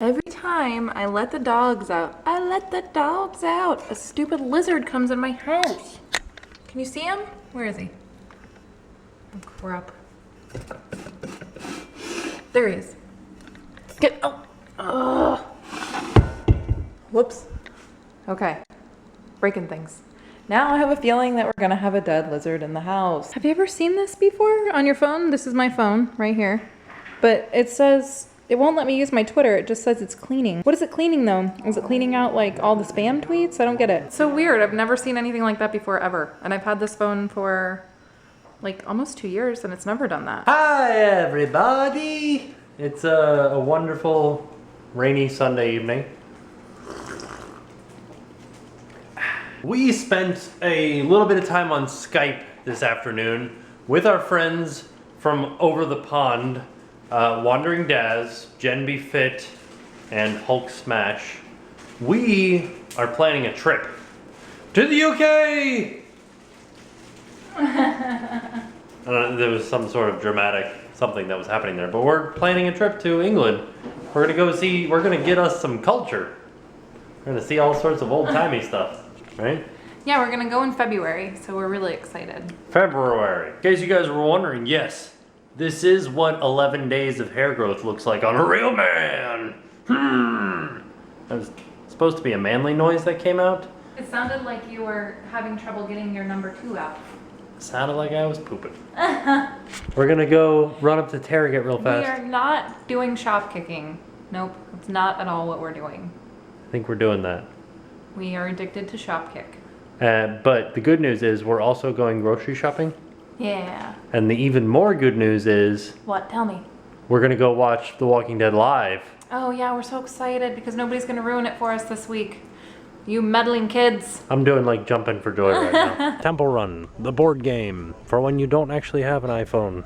Every time I let the dogs out, a stupid lizard comes in my house. Can you see him? Where is he? Oh, crap. There he is. Get, oh. Ugh. Whoops. Okay. Breaking things. Now I have a feeling that we're gonna have a dead lizard in the house. Have you ever seen this before on your phone? This is my phone right here. But it says, it won't let me use my Twitter. It just says it's cleaning. What is it cleaning though? Is it cleaning out like all the spam tweets? I don't get it. It's so weird. I've never seen anything like that before ever. And I've had this phone for like almost 2 years and it's never done that. Hi everybody! It's a wonderful rainy Sunday evening. We spent a little bit of time on Skype this afternoon with our friends from over the pond, Wandering Daz, Jen Be Fit, and Hulk Smash. We are planning a trip to the UK! There was some sort of dramatic something that was happening there, but we're planning a trip to England. We're gonna get us some culture. We're gonna see all sorts of old-timey stuff. Right? Yeah, we're gonna go in February, so we're really excited. February. In case you guys were wondering, yes, this is what 11 days of hair growth looks like on a real man. That was supposed to be a manly noise that came out. It sounded like you were having trouble getting your number 2 out. It sounded like I was pooping. We're gonna go run up to Target real fast. We are not doing shop kicking. Nope, it's not at all what we're doing. I think we're doing that. We are addicted to Shopkick. But the good news is we're also going grocery shopping. Yeah. And the even more good news is... What? Tell me. We're going to go watch The Walking Dead live. Oh yeah, we're so excited because nobody's going to ruin it for us this week. You meddling kids. I'm doing like jumping for joy right now. Temple Run, the board game, for when you don't actually have an iPhone.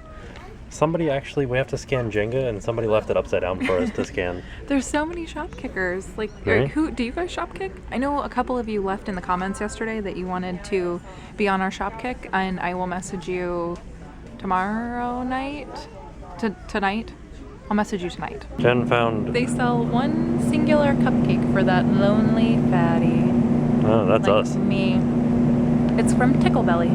We have to scan Jenga and somebody left it upside down for us to scan. There's so many shop kickers. Like, Right? who do you guys shop kick? I know a couple of you left in the comments yesterday that you wanted to be on our shop kick, and I will message you tomorrow night. Tonight? I'll message you tonight. Jen found... They sell one singular cupcake for that lonely fatty. Oh, that's like us. Me. It's from Tickle Belly.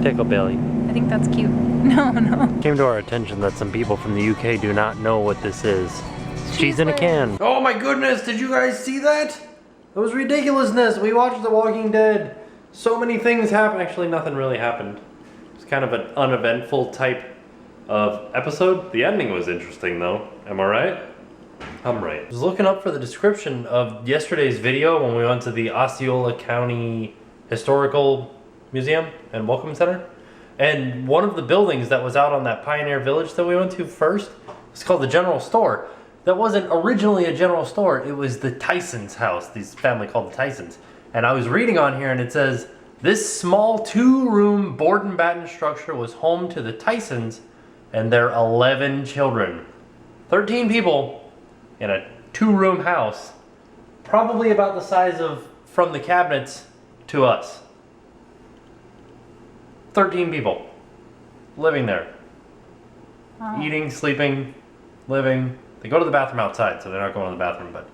Tickle Belly. I think that's cute. No. It came to our attention that some people from the UK do not know what this is. Cheese in a can. Oh my goodness, did you guys see that? That was ridiculousness. We watched The Walking Dead. So many things happened. Actually, nothing really happened. It was kind of an uneventful type of episode. The ending was interesting though. Am I right? I'm right. I was looking up for the description of yesterday's video when we went to the Osceola County Historical Museum and Welcome Center. And one of the buildings that was out on that Pioneer Village that we went to first was called the General Store. That wasn't originally a general store. It was the Tysons' house. This family called the Tysons. And I was reading on here and it says, this small 2-room board and batten structure was home to the Tysons and their 11 children. 13 people in a 2-room house. Probably about the size of from the cabinets to us. 13 people living there. Wow. Eating, sleeping, living. They go to the bathroom outside, so they're not going to the bathroom, but...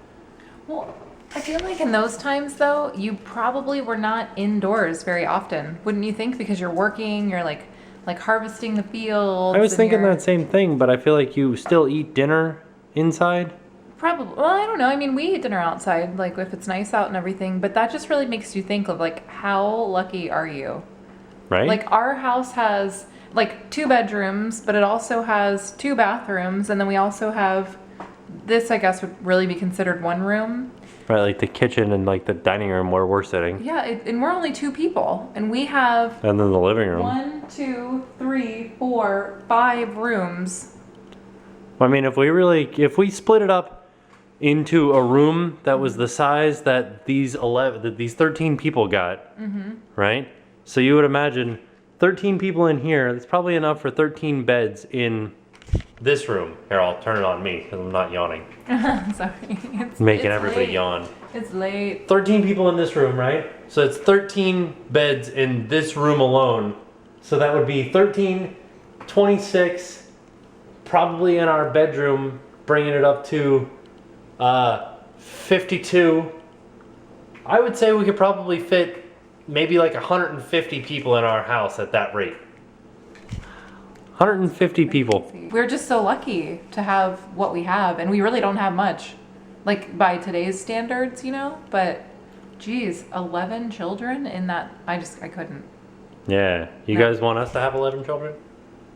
Well, I feel like in those times though, you probably were not indoors very often. Wouldn't you think? Because you're working, you're like harvesting the fields. I was thinking that same thing, but I feel like you still eat dinner inside. Probably. Well, I don't know. I mean, we eat dinner outside, like if it's nice out and everything, but that just really makes you think of like, how lucky are you? Right? Like our house has like 2 bedrooms, but it also has 2 bathrooms, and then we also have this, I guess, would really be considered 1 room. Right, like the kitchen and like the dining room where we're sitting. Yeah, and we're only 2 people, and we have And then the living room. 1, 2, 3, 4, 5 rooms. I mean, if we split it up into a room that was the size that these 13 people got, right? So you would imagine 13 people in here, that's probably enough for 13 beds in this room. Here, I'll turn it on me because I'm not yawning. Sorry. Making it's everybody late. yawn. It's late. 13 people in this room, right? So it's 13 beds in this room alone. So that would be 13, 26, probably in our bedroom, bringing it up to 52. I would say we could probably fit maybe like 150 people in our house at that rate. 150 people. We're just so lucky to have what we have, and we really don't have much, like by today's standards, you know. But, geez, 11 children in that, I couldn't. Yeah, you guys want us to have 11 children?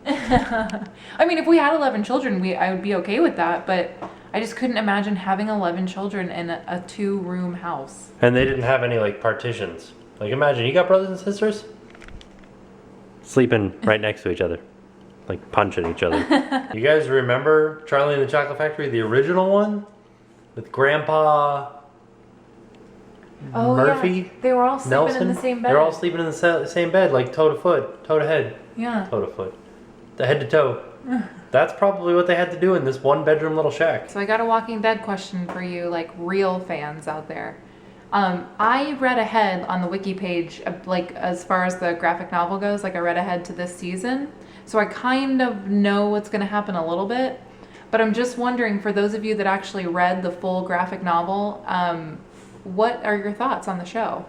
I mean, if we had 11 children, I would be okay with that, but I just couldn't imagine having 11 children in a 2-room house. And they didn't have any like partitions. Like imagine you got brothers and sisters sleeping right next to each other, like punching each other. You guys remember Charlie and the Chocolate Factory, the original one with Grandpa Murphy? Yeah. They were all sleeping Nelson? in the same bed. They're all sleeping in the same bed, like toe to foot, toe to head. Yeah. Toe to foot. The head to toe. That's probably what they had to do in this 1-bedroom little shack. So I got a Walking Dead question for you, like real fans out there. I read ahead on the wiki page, like as far as the graphic novel goes, like I read ahead to this season. So I kind of know what's going to happen a little bit. But I'm just wondering, for those of you that actually read the full graphic novel, what are your thoughts on the show?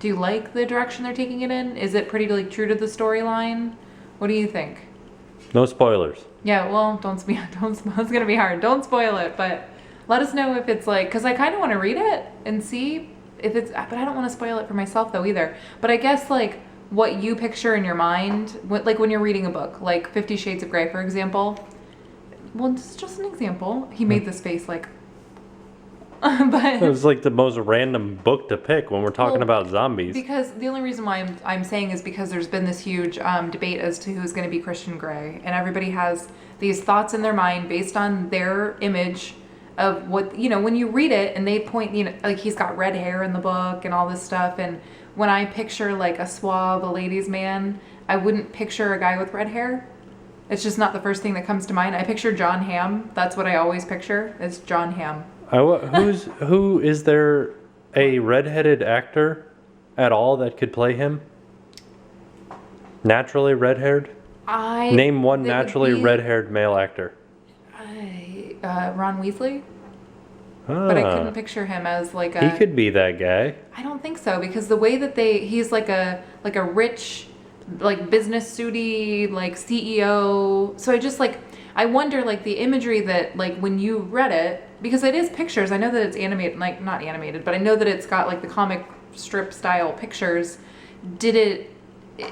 Do you like the direction they're taking it in? Is it pretty like true to the storyline? What do you think? No spoilers. Yeah, well, it's gonna be hard. Don't spoil it, but let us know if it's like, because I kind of want to read it and see if it's, but I don't want to spoil it for myself though either. But I guess like what you picture in your mind, like when you're reading a book, like 50 Shades of Grey, for example. Well, this is just an example. He made this face like, but it was like the most random book to pick when we're talking about zombies. Because the only reason why I'm saying is because there's been this huge debate as to who's going to be Christian Grey, and everybody has these thoughts in their mind based on their image of what, you know, when you read it and they point, you know, like he's got red hair in the book and all this stuff, and when I picture like a suave, a ladies' man, I wouldn't picture a guy with red hair. It's just not the first thing that comes to mind. I picture John Hamm. That's what I always picture. It's John Hamm. Who is there a redheaded actor at all that could play him? Naturally red-haired? Name one naturally red-haired male actor. Ron Weasley. But I couldn't picture him as like a... He could be that guy. I don't think so, because the way that he's like a rich, like business suity, like CEO. So I wonder like the imagery that like when you read it, because it is pictures. I know that it's animated, like not animated, but I know that it's got like the comic strip style pictures.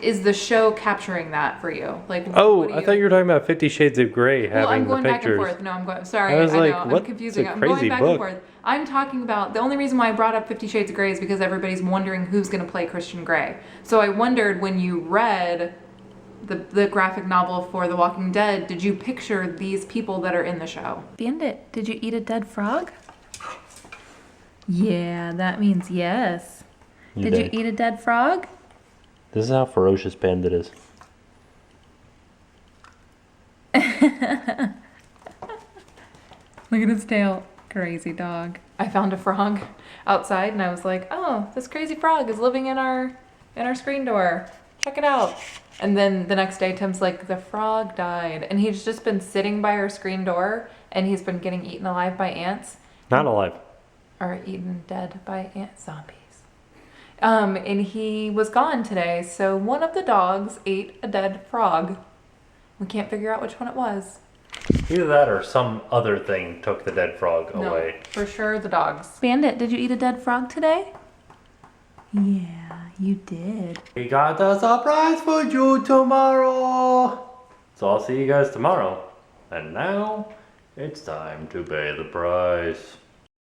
Is the show capturing that for you? Like, I thought you were talking about 50 Shades of Grey having the pictures. I'm going back and forth. No, I'm going. Sorry, I was like, know, what? I'm confusing. I'm going back and forth. I'm talking about the only reason why I brought up 50 Shades of Grey is because everybody's wondering who's going to play Christian Grey. So I wondered when you read the graphic novel for The Walking Dead, did you picture these people that are in the show? Bandit, did you eat a dead frog? Yeah, that means yes. Did you eat a dead frog? This is how ferocious Bandit is. Look at his tail. Crazy dog. I found a frog outside and I was like, oh, this crazy frog is living in our screen door. Check it out. And then the next day Tim's like, the frog died. And he's just been sitting by our screen door and he's been getting eaten alive by ants. Not alive. Or eaten dead by ant zombies. And he was gone today, so one of the dogs ate a dead frog. We can't figure out which one it was. Either that or some other thing took the dead frog away. For sure the dogs. Bandit, did you eat a dead frog today? Yeah, you did. We got a surprise for you tomorrow. So I'll see you guys tomorrow. And now, it's time to pay the price.